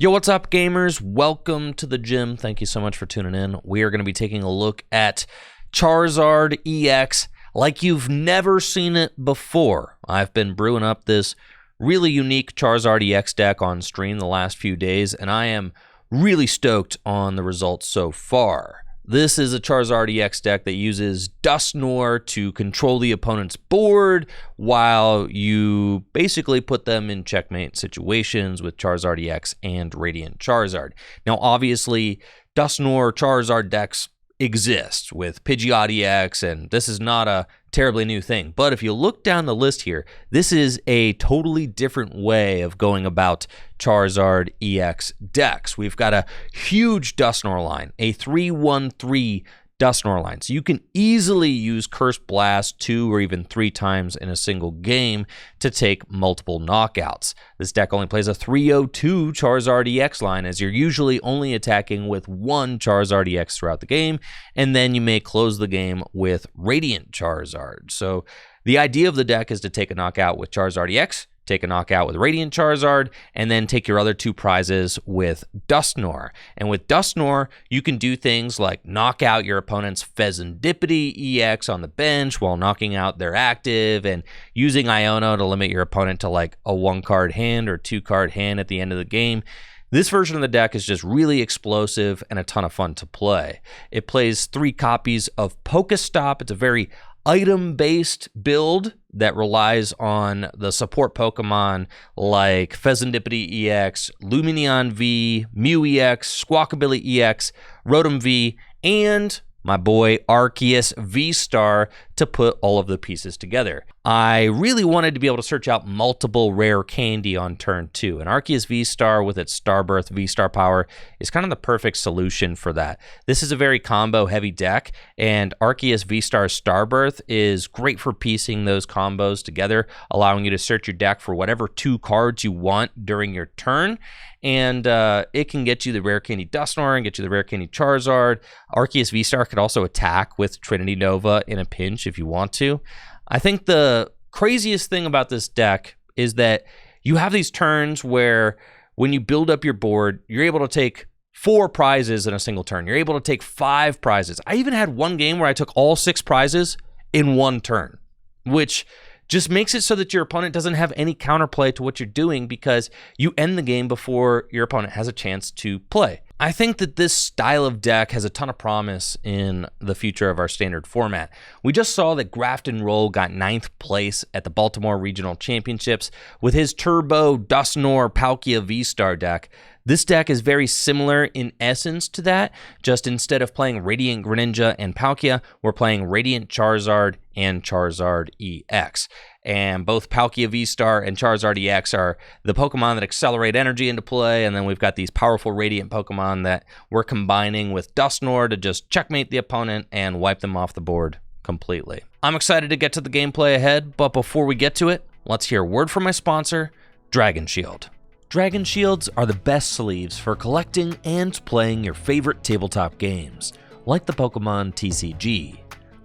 Yo, what's up, gamers? Welcome to the gym. Thank you so much for tuning in. We are going to be taking a look at Charizard EX like you've never seen it before. I've been brewing up this really unique Charizard EX deck on stream the last few days, and I am really stoked on the results so far. This is a Charizard EX deck that uses Dusknoir to control the opponent's board while you basically put them in checkmate situations with Charizard EX and Radiant Charizard. Now, obviously, Dusknoir Charizard decks exist with Pidgeot EX, and this is not a terribly new thing. But if you look down the list here, this is a totally different way of going about Charizard EX decks. We've got a huge Dusknoir line, a 3-1-3 Dusknoir line. So you can easily use Curse Blast 2 or even 3 times in a single game to take multiple knockouts. This deck only plays a 3-0-2 Charizard EX line, as you're usually only attacking with one Charizard EX throughout the game, and then you may close the game with Radiant Charizard. So the idea of the deck is to take a knockout with Charizard EX, take a knockout with Radiant Charizard, and then take your other 2 prizes with Dusknoir. And with Dusknoir, you can do things like knock out your opponent's Fezandipiti EX on the bench while knocking out their active, and using Iono to limit your opponent to like a 1-card hand or 2-card hand at the end of the game. This version of the deck is just really explosive and a ton of fun to play. It plays 3 copies of PokéStop. It's a very item-based build that relies on the support Pokemon like Fezandipiti EX, Lumineon V, MEW EX, Squawkabilly EX, Rotom V, and my boy Arceus VSTAR to put all of the pieces together. I really wanted to be able to search out multiple rare candy on turn 2, and Arceus VSTAR with its Starbirth V-Star power is kind of the perfect solution for that. This is a very combo-heavy deck, and Arceus VSTAR Starbirth is great for piecing those combos together, allowing you to search your deck for whatever 2 cards you want during your turn, and it can get you the Rare Candy Dusknoir and get you the Rare Candy Charizard. Arceus VSTAR could also attack with Trinity Nova in a pinch if you want to. I think the craziest thing about this deck is that you have these turns where when you build up your board, you're able to take 4 prizes in a single turn. You're able to take 5 prizes. I even had one game where I took all 6 prizes in one turn, which just makes it so that your opponent doesn't have any counterplay to what you're doing because you end the game before your opponent has a chance to play. I think that this style of deck has a ton of promise in the future of our standard format. We just saw that Grafton Roll got 9th place at the Baltimore Regional Championships with his Turbo Dusknoir Palkia V-Star deck. This deck is very similar in essence to that, just instead of playing Radiant Greninja and Palkia, we're playing Radiant Charizard and Charizard EX. And both Palkia V-Star and Charizard EX are the Pokemon that accelerate energy into play, and then we've got these powerful Radiant Pokemon that we're combining with Dusknoir to just checkmate the opponent and wipe them off the board completely. I'm excited to get to the gameplay ahead, but before we get to it, let's hear a word from my sponsor, Dragon Shield. Dragon Shields are the best sleeves for collecting and playing your favorite tabletop games, like the Pokemon TCG.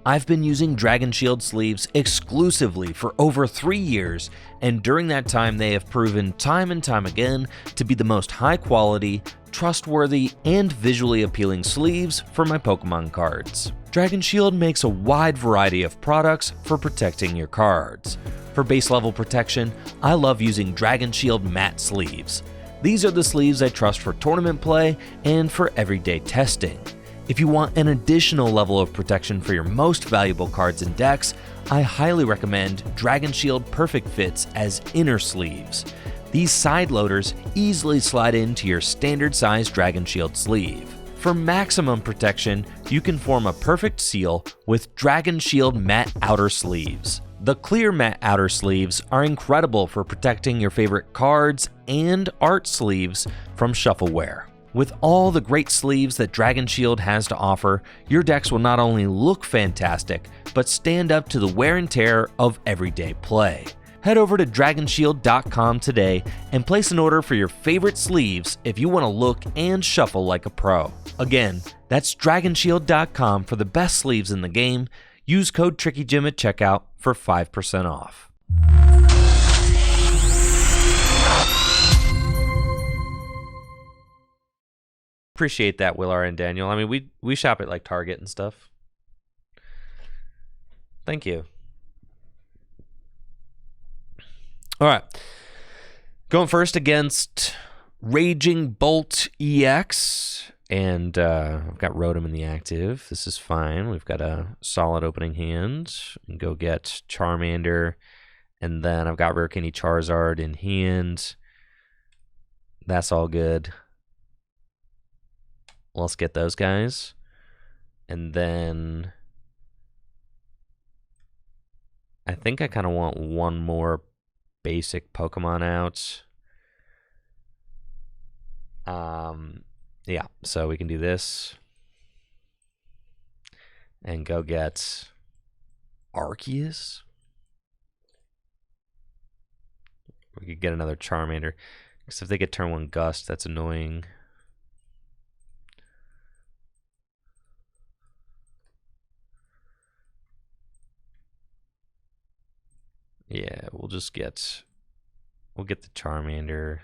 I've been using Dragon Shield sleeves exclusively for over 3 years, and during that time they have proven time and time again to be the most high quality, trustworthy, and visually appealing sleeves for my Pokemon cards. Dragon Shield makes a wide variety of products for protecting your cards. For base level protection, I love using Dragon Shield matte sleeves. These are the sleeves I trust for tournament play and for everyday testing. If you want an additional level of protection for your most valuable cards and decks, I highly recommend Dragon Shield Perfect Fits as inner sleeves. These side loaders easily slide into your standard size Dragon Shield sleeve. For maximum protection, you can form a perfect seal with Dragon Shield matte outer sleeves. The clear matte outer sleeves are incredible for protecting your favorite cards and art sleeves from shuffleware. With all the great sleeves that Dragon Shield has to offer, your decks will not only look fantastic, but stand up to the wear and tear of everyday play. Head over to dragonshield.com today and place an order for your favorite sleeves if you want to look and shuffle like a pro. Again, that's dragonshield.com for the best sleeves in the game. Use code TrickyJim at checkout for 5% off. Appreciate that, Will R and Daniel. I mean, we shop at like Target and stuff. Thank you. All right. Going first against Raging Bolt EX. And I've got Rotom in the active. This is fine. We've got a solid opening hand. And go get Charmander. And then I've got Rare Candy Charizard in hand. That's all good. Let's get those guys. And then I think I kind of want one more basic Pokemon out. Yeah, so we can do this. And go get Arceus. We could get another Charmander. Because if they get turn 1 Gust, that's annoying. Yeah, we'll get the Charmander.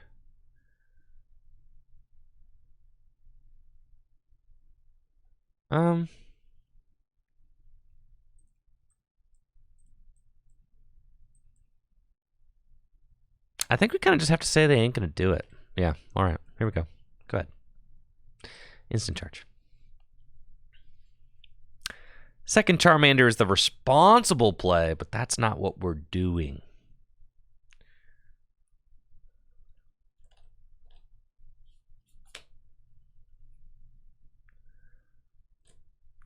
I think we kind of just have to say they ain't gonna do it. Yeah, all right, here we go. Go ahead. Instant charge. Second Charmander is the responsible play, but that's not what we're doing.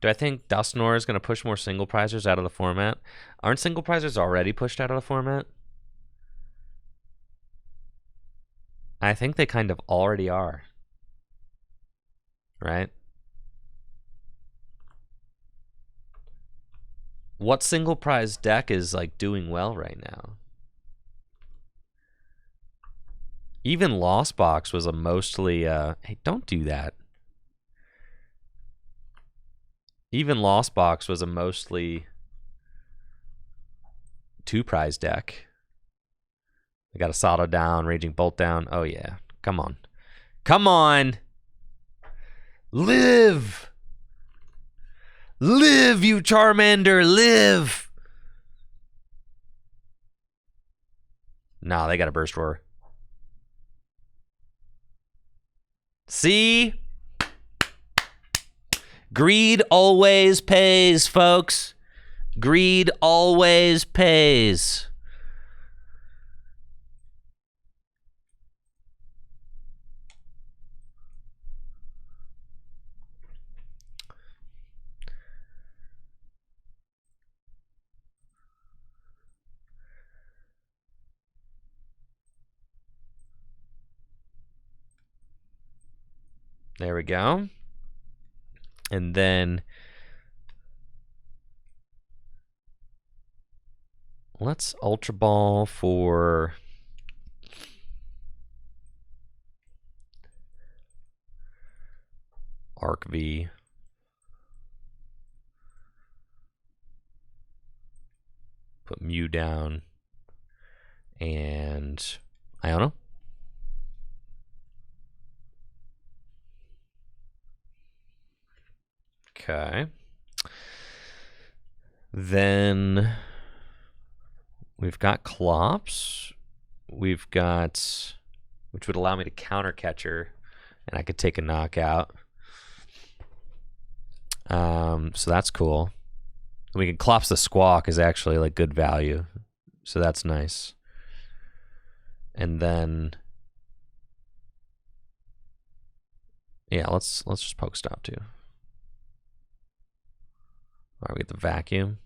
Do I think Dusknoir is going to push more single prizers out of the format? Aren't single prizers already pushed out of the format? I think they kind of already are. Right? What single prize deck is like doing well right now? Even Lost Box was a mostly hey, don't do that. Even Lost Box was a mostly 2 prize deck. I got a Sado down, Raging Bolt down. Oh yeah, come on. Come on! Live! Live, you Charmander, live! Nah, they got a Burst Roar. See? Greed always pays, folks. Greed always pays. There we go. And then let's Ultra Ball for Arc V. Put Mew down and Iono. Okay. Then we've got Clops. We've got, which would allow me to Counter Catcher, and I could take a knockout. So that's cool. We can Clops the Squawk is actually like good value, so that's nice. And then, yeah, let's just PokéStop too. All right, we get the Vacuum.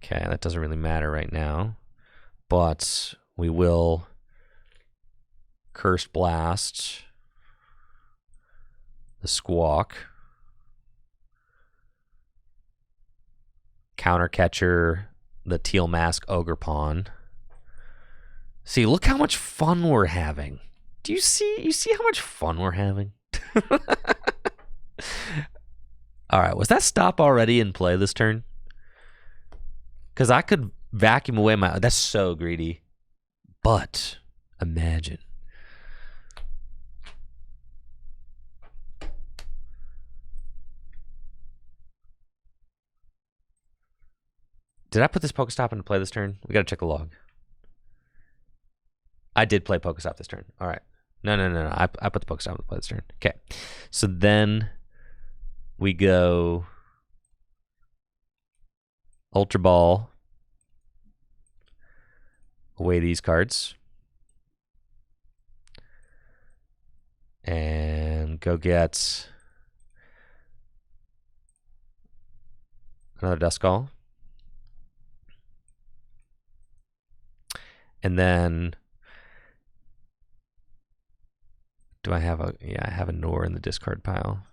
Okay, that doesn't really matter right now, but we will Cursed Blast the Squawk, Counter Catcher the Teal Mask Ogerpon. See, look how much fun we're having. Do you see? You see how much fun we're having? All right, was that stop already in play this turn? Because I could vacuum away my... That's so greedy. But imagine. Did I put this PokéStop into play this turn? We got to check the log. I did play PokéStop this turn. All right. No. I put the PokéStop into play this turn. Okay. So then we go Ultra Ball. Away these cards. And go get another Duskull. And then do I have a, yeah, I have a Nor in the discard pile.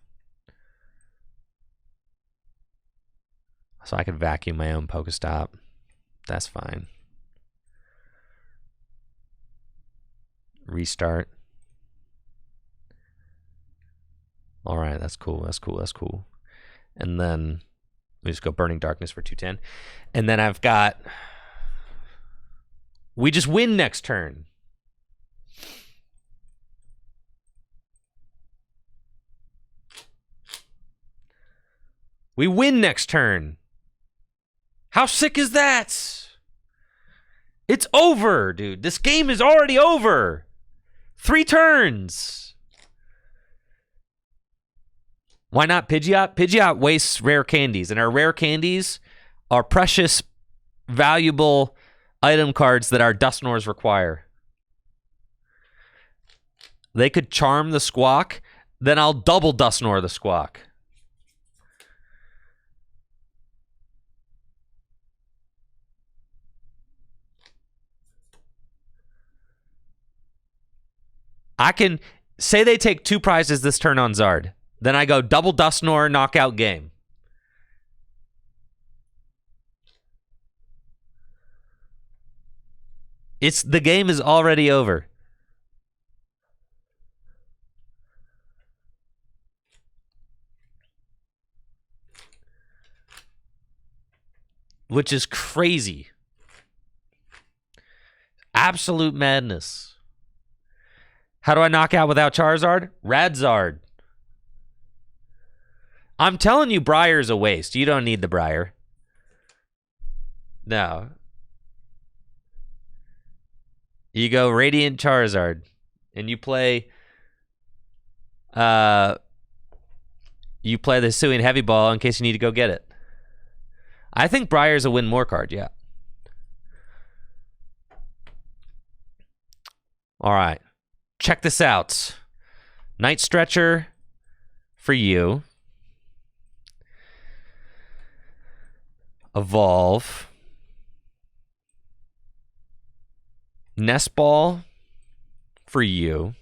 So I could vacuum my own PokéStop. That's fine. Restart. All right, that's cool. That's cool. That's cool. And then we just go Burning Darkness for 210. And then I've got, we just win next turn. We win next turn. How sick is that? It's over, dude. This game is already over. 3 turns. Why not Pidgeot? Pidgeot wastes rare candies, and our rare candies are precious, valuable item cards that our Dusknoirs require. They could charm the Squawk, then I'll double Dusknoir the Squawk. I can say they take 2 prizes this turn on Zard. Then I go double Dusknoir, knockout game. The game is already over. Which is crazy. Absolute madness. How do I knock out without Charizard? Radzard. I'm telling you, Briar's a waste. You don't need the Briar. No. You go Radiant Charizard, and you play the Hisuian Heavy Ball in case you need to go get it. I think Briar's a win more card, yeah. All right. Check this out. Night Stretcher for you. Evolve. Nest Ball for you.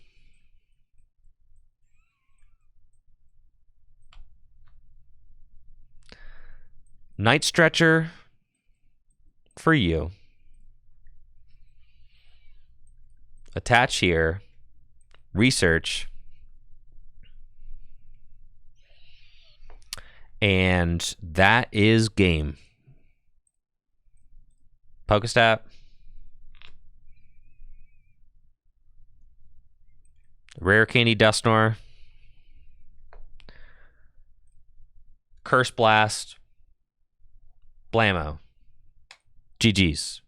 Night Stretcher for you. Attach here. Research. And that is game. PokéStop. Rare Candy Dusknoir. Curse Blast. Blammo. GG's.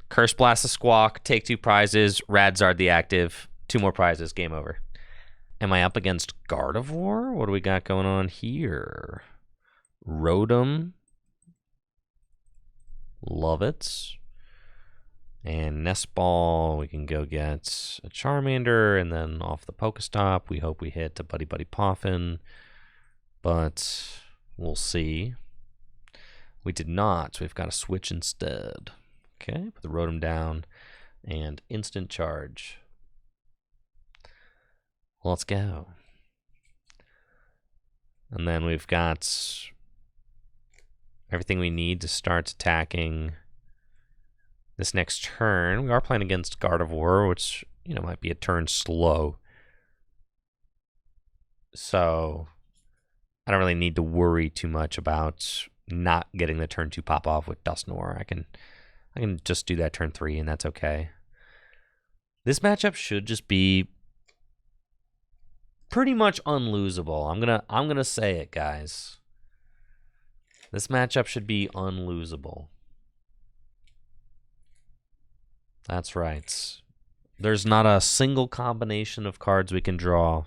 Curse Blast the Squawk. Take 2 prizes. Radzard the active. 2 more prizes. Game over. Am I up against Gardevoir? What do we got going on here? Rotom. Love it. And Nest Ball, we can go get a Charmander, and then off the PokéStop, we hope we hit a Buddy-Buddy Poffin, but we'll see. We did not, so we've got to switch instead. Okay, put the Rotom down, and instant charge. Let's go. And then we've got everything we need to start attacking this next turn. We are playing against Gardevoir, which, you know, might be a turn slow. So I don't really need to worry too much about not getting the turn 2 pop off with Dusknoir. I can just do that turn 3, and that's okay. This matchup should just be pretty much unlosable. I'm gonna say it, guys. This matchup should be unlosable. That's right. There's not a single combination of cards we can draw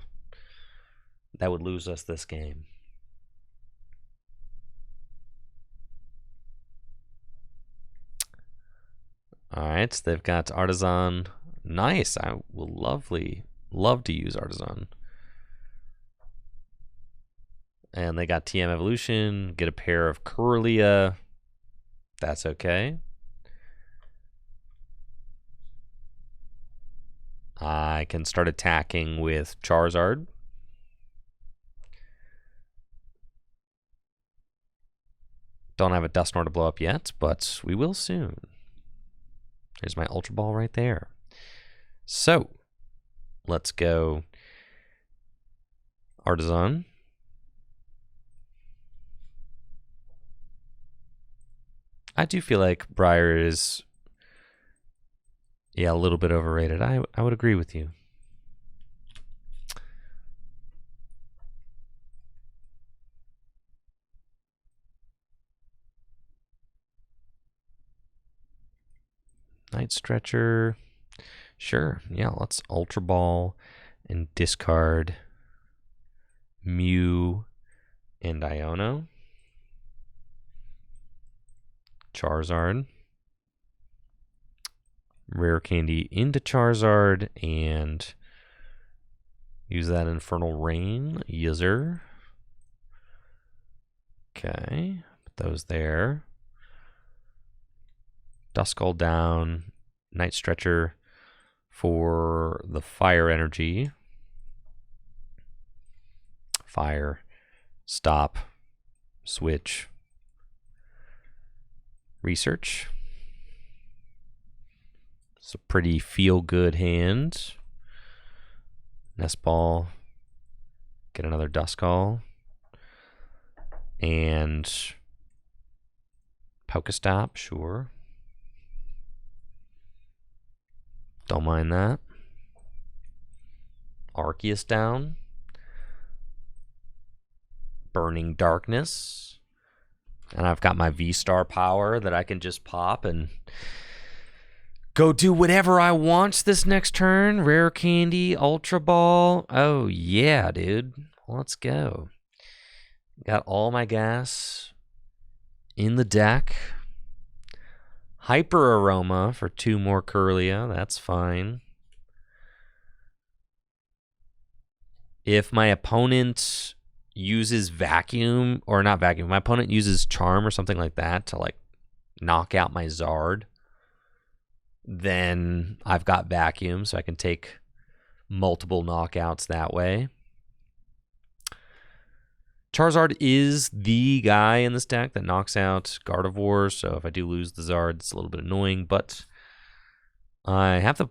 that would lose us this game. All right, they've got Artisan. Nice. I will love to use Artisan. And they got TM Evolution. Get a pair of Kirlia. That's okay. I can start attacking with Charizard. Don't have a Dusknoir to blow up yet, but we will soon. There's my Ultra Ball right there. So, let's go Artisan. I do feel like Briar is, yeah, a little bit overrated. I would agree with you. Night Stretcher. Sure. Yeah, let's Ultra Ball and discard Mew and Iono. Charizard. Rare Candy into Charizard and use that Infernal Rain. User. Okay. Put those there. Duskull down. Night Stretcher for the Fire Energy. Fire. Stop. Switch. Research. It's a pretty feel-good hand. Nest Ball. Get another Duskull. And PokéStop, sure. Don't mind that. Arceus down. Burning Darkness. And I've got my V-Star power that I can just pop and go do whatever I want this next turn. Rare Candy, Ultra Ball. Oh, yeah, dude. Let's go. Got all my gas in the deck. Hyper Aroma for 2 more Kirlia. That's fine. If my opponent uses Vacuum, or not Vacuum, my opponent uses Charm or something like that to like knock out my Zard, then I've got Vacuum, so I can take multiple knockouts that way. Charizard is the guy in this deck that knocks out Gardevoir, so if I do lose the Zard, it's a little bit annoying, but I have the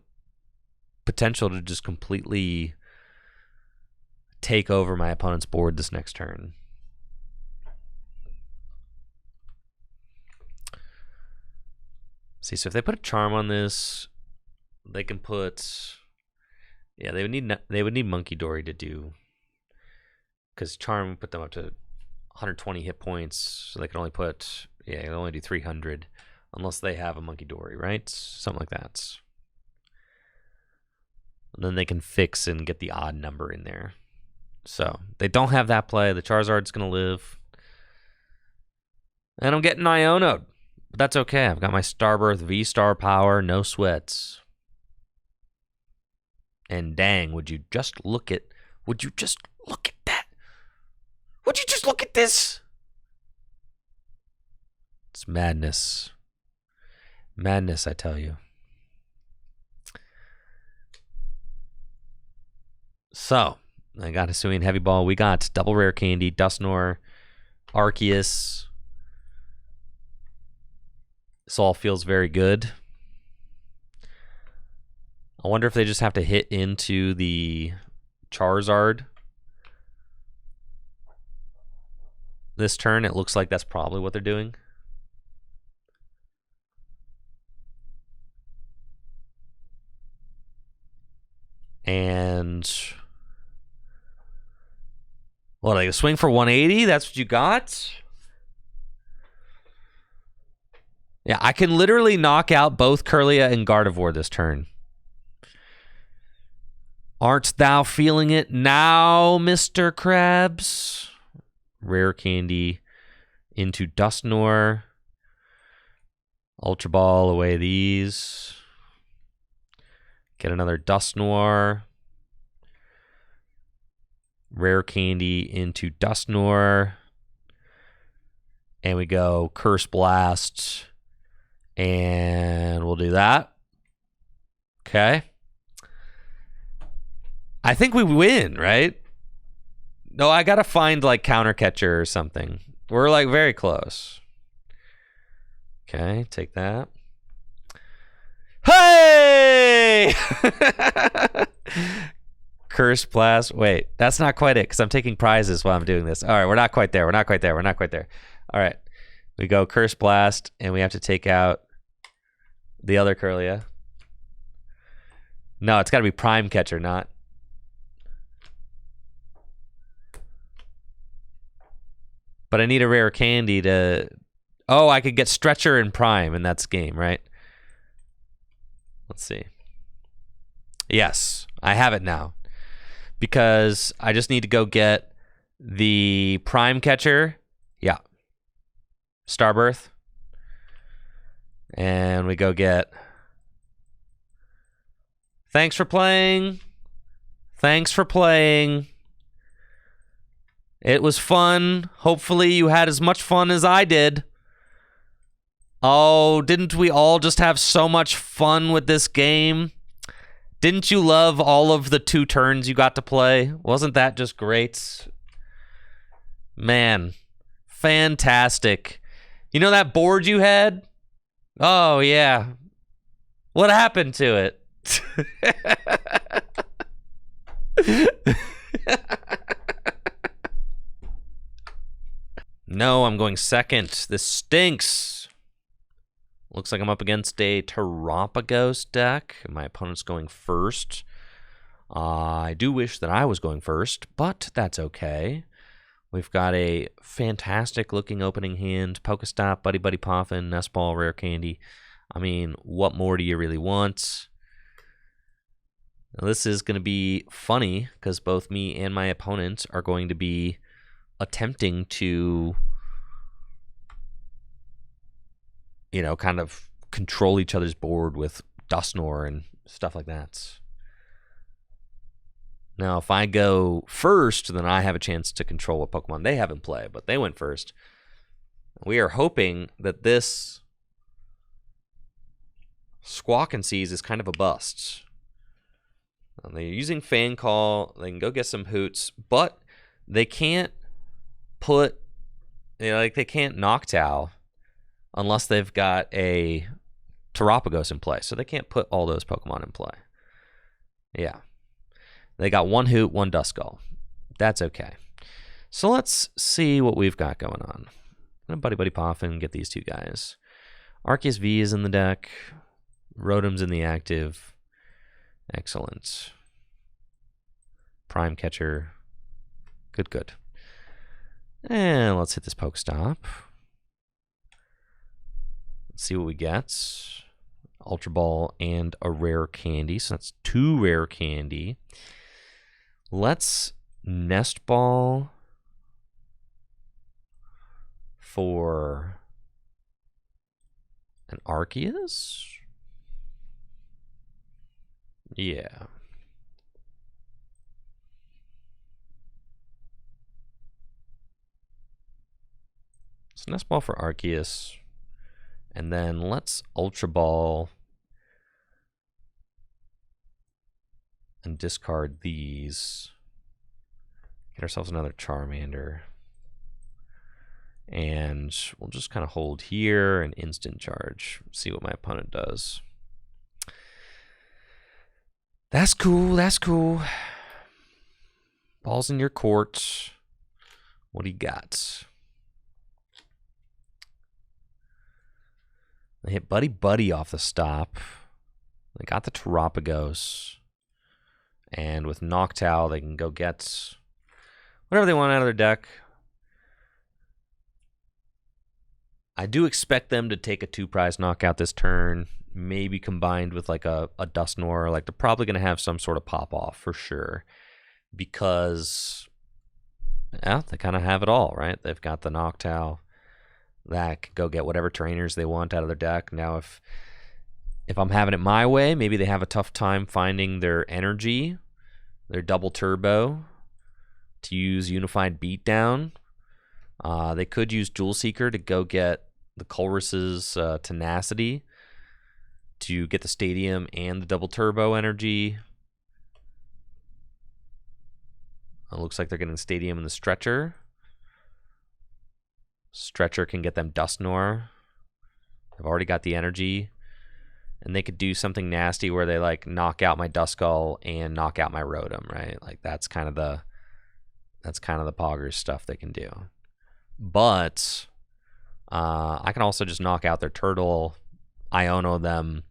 potential to just completely take over my opponent's board this next turn. See, so if they put a Charm on this, they can put, yeah, they would need Monkey Dory to do, because Charm would put them up to 120 hit points, so they can only put, yeah, they can only do 300 unless they have a Monkey Dory, right? Something like that. And then they can fix and get the odd number in there. So they don't have that play. The Charizard's going to live. And I'm getting Iono'd. But that's okay. I've got my Starbirth V-Star power. No sweats. And dang, would you just look at that? Would you just look at this? It's madness. Madness, I tell you. So, I got Hisuian Heavy Ball. We got double Rare Candy, Dusknoir, Arceus. This all feels very good. I wonder if they just have to hit into the Charizard this turn. It looks like that's probably what they're doing. And what, like a swing for 180? That's what you got? Yeah, I can literally knock out both Kirlia and Gardevoir this turn. Aren't thou feeling it now, Mr. Krabs? Rare Candy into Dusknoir. Ultra Ball away these. Get another Dusknoir. Rare Candy into Dusknoir. And we go Curse Blast. And we'll do that. Okay. I think we win, right? No, I gotta find like Counter Catcher or something. We're like very close. Okay, take that. Hey! Curse Blast. Wait, that's not quite it because I'm taking prizes while I'm doing this. All right, we're not quite there. We're not quite there. We're not quite there. All right, we go Curse Blast, and we have to take out the other Kirlia. No, it's got to be Prime Catcher, not. But I need a Rare Candy to... Oh, I could get Stretcher and Prime, and that's game, right? Let's see. Yes, I have it now. Because I just need to go get the Prime Catcher. Yeah. Starbirth. And we go get... Thanks for playing. Thanks for playing. It was fun. Hopefully you had as much fun as I did. Oh, didn't we all just have so much fun with this game? Didn't you love all of the 2 turns you got to play? Wasn't that just great? Man, fantastic. You know that board you had? Oh, yeah. What happened to it? No, I'm going second. This stinks. Looks like I'm up against a Terapagos deck. My opponent's going first. I do wish that I was going first, but that's okay. We've got a fantastic looking opening hand. PokéStop, Buddy-Buddy Poffin, Nest Ball, Rare Candy. I mean, what more do you really want? Now, this is going to be funny because both me and my opponent are going to be attempting to, you know, kind of control each other's board with Dusknoir and stuff like that. Now, if I go first, then I have a chance to control what Pokemon they have in play, but they went first. We are hoping that this Squawk and Seize is kind of a bust. They're using Fan Call. They can go get some hoots, but they can't put, you know, like they can't Noctowl unless they've got a Terapagos in play. So they can't put all those Pokemon in play. Yeah. They got 1 Hoot, 1 Duskull. That's okay. So let's see what we've got going on. I'm going to Buddy-Buddy Poffin, get these 2 guys. Arceus V is in the deck. Rotom's in the active. Excellent. Prime Catcher. Good, good. And let's hit this PokéStop. Let's see what we get. Ultra Ball and a Rare Candy. So that's 2 Rare Candy. Let's Nest Ball for an Arceus. Yeah. So Nest Ball for Arceus. And then let's Ultra Ball and discard these. Get ourselves another Charmander. And we'll just kind of hold here and instant charge. See what my opponent does. That's cool, that's cool. Ball's in your court. What do you got? They hit Buddy-Buddy off the stop. They got the Terapagos. And with Noctowl, they can go get whatever they want out of their deck. I do expect them to take a 2-prize knockout this turn, maybe combined with like a Dusknoir. Like they're probably going to have some sort of pop-off for sure, because yeah, they kind of have it all, right? They've got the Noctowl that can go get whatever trainers they want out of their deck. Now, if I'm having it my way, maybe they have a tough time finding their energy, their double turbo, to use Unified Beatdown. They could use Dual Seeker to go get the Colress's Tenacity to get the Stadium and the double turbo energy. It looks like they're getting the Stadium and the Stretcher. Stretcher can get them Dusknoir. They've already got the energy. And they could do something nasty where they like knock out my Duskull and knock out my Rotom, right? Like that's kind of the poggers stuff they can do. But I can also just knock out their turtle, Iono them,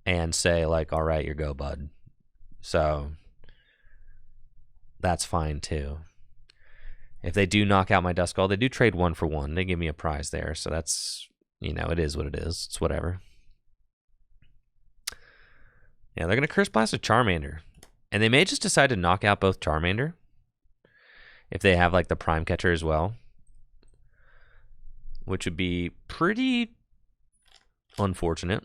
and say like, all right, your go, bud. So that's fine too. If they do knock out my Duskull, they do trade 1 for 1. They give me a prize there, so that's, you know, it is what it is. It's whatever. Yeah, they're going to Curse Blast a Charmander. And they may just decide to knock out both Charmander if they have like the Prime Catcher as well, which would be pretty unfortunate.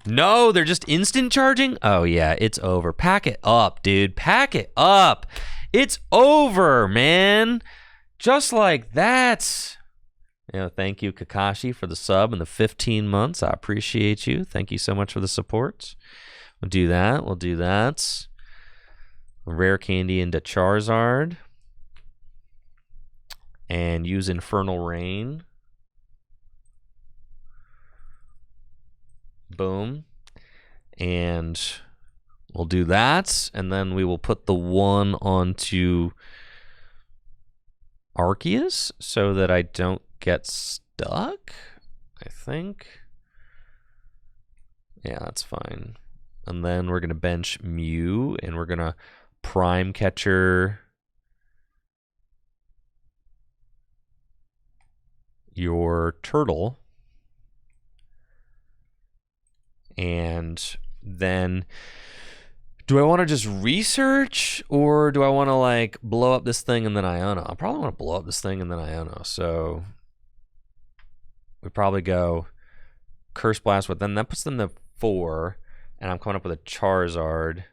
No, they're just instant charging? Oh, yeah, it's over. Pack it up, dude. Pack it up. It's over, man. Just like that. You know, thank you, Kakashi, for the sub and the 15 months. I appreciate you. Thank you so much for the support. We'll do that. We'll do that. Rare Candy into Charizard. And use Infernal Rain. Boom. And we'll do that. And then we will put the 1 onto Arceus so that I don't get stuck, I think. Yeah, that's fine. And then we're going to bench Mew, and we're going to Prime Catcher your turtle. And then, do I want to just research, or do I want to like blow up this thing and then Iono? I probably want to blow up this thing and then Iono. So we probably go Curse Blast, but then that puts them to 4, and I'm coming up with a Charizard,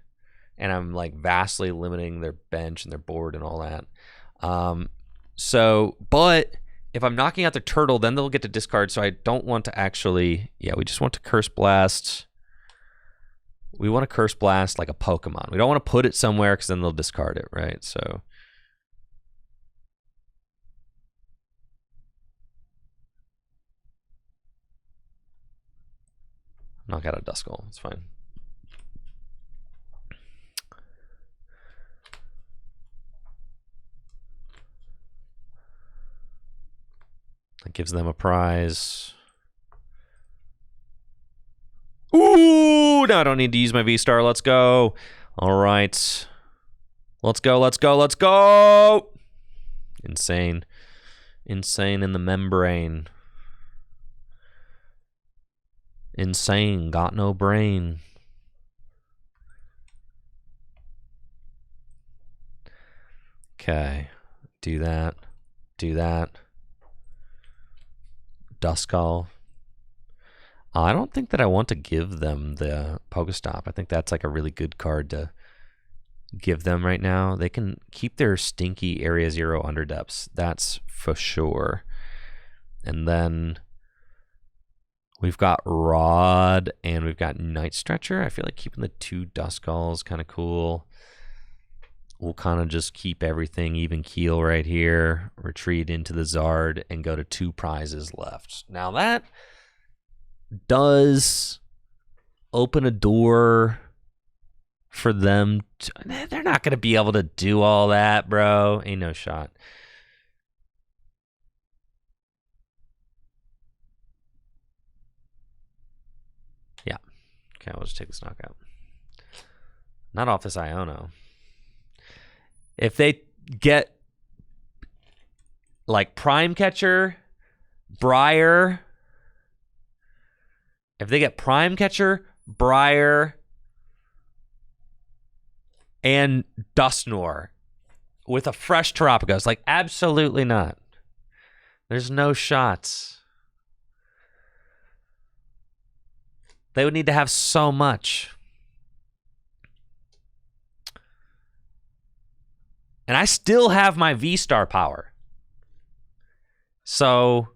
and I'm like vastly limiting their bench and their board and all that. But if I'm knocking out the turtle, then they'll get to discard, so I don't want to actually... Yeah, we just want to Curse Blast. We want to Curse Blast like a Pokemon. We don't want to put it somewhere because then they'll discard it, right? So... knock out a Duskull. It's fine. That gives them a prize. Ooh, no, I don't need to use my V-Star. Let's go. All right. Let's go, let's go, let's go. Insane. Insane in the membrane. Insane, got no brain. Okay. Do that. Do that. Duskull. I don't think that I want to give them the PokéStop. I think that's like a really good card to give them right now. They can keep their stinky Area 0 underdepths. That's for sure. And then we've got Rod and we've got Night Stretcher. I feel like keeping the 2 Duskulls is kind of cool. We'll kind of just keep everything even keel right here, retreat into the Zard, and go to 2 prizes left. Now that does open a door for them. They're not going to be able to do all that, bro. Ain't no shot. Yeah. Okay, I'll just take this knockout. Not off this Iono. If they get like Prime Catcher, Briar. If they get Prime Catcher, Briar, and Dusknoir with a fresh Terapagos, like absolutely not. There's no shots. They would need to have so much. And I still have my V-Star power. So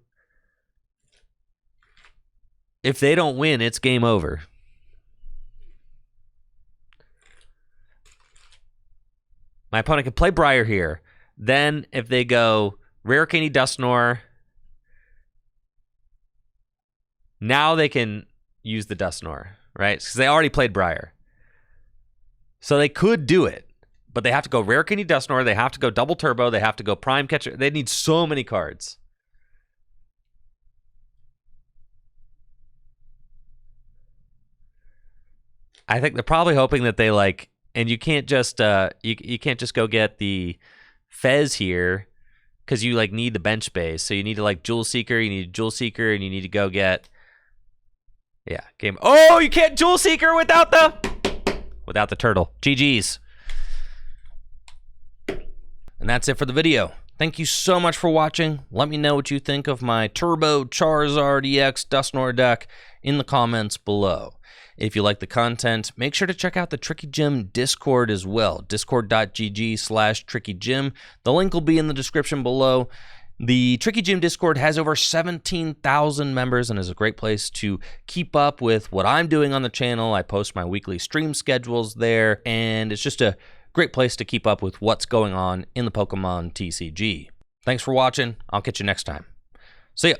if they don't win, it's game over. My opponent can play Briar here. Then if they go Rare Candy Dusknoir, now they can use the Dusknoir, right? Because they already played Briar. So they could do it, but they have to go Rare Candy Dusknoir, they have to go Double Turbo, they have to go Prime Catcher. They need so many cards. I think they're probably hoping that they like, and you can't just you can't just go get the Fez here because you like need the bench space. So you need to like Jewel Seeker, you need Jewel Seeker, and you need to go get game. Oh, you can't Jewel Seeker without the turtle. GG's. And that's it for the video. Thank you so much for watching. Let me know what you think of my Turbo Charizard EX Dusknoir deck in the comments below. If you like the content, make sure to check out the Tricky Gym Discord as well. Discord.gg/TrickyGym. The link will be in the description below. The Tricky Gym Discord has over 17,000 members and is a great place to keep up with what I'm doing on the channel. I post my weekly stream schedules there, and it's just a great place to keep up with what's going on in the Pokemon TCG. Thanks for watching. I'll catch you next time. See ya.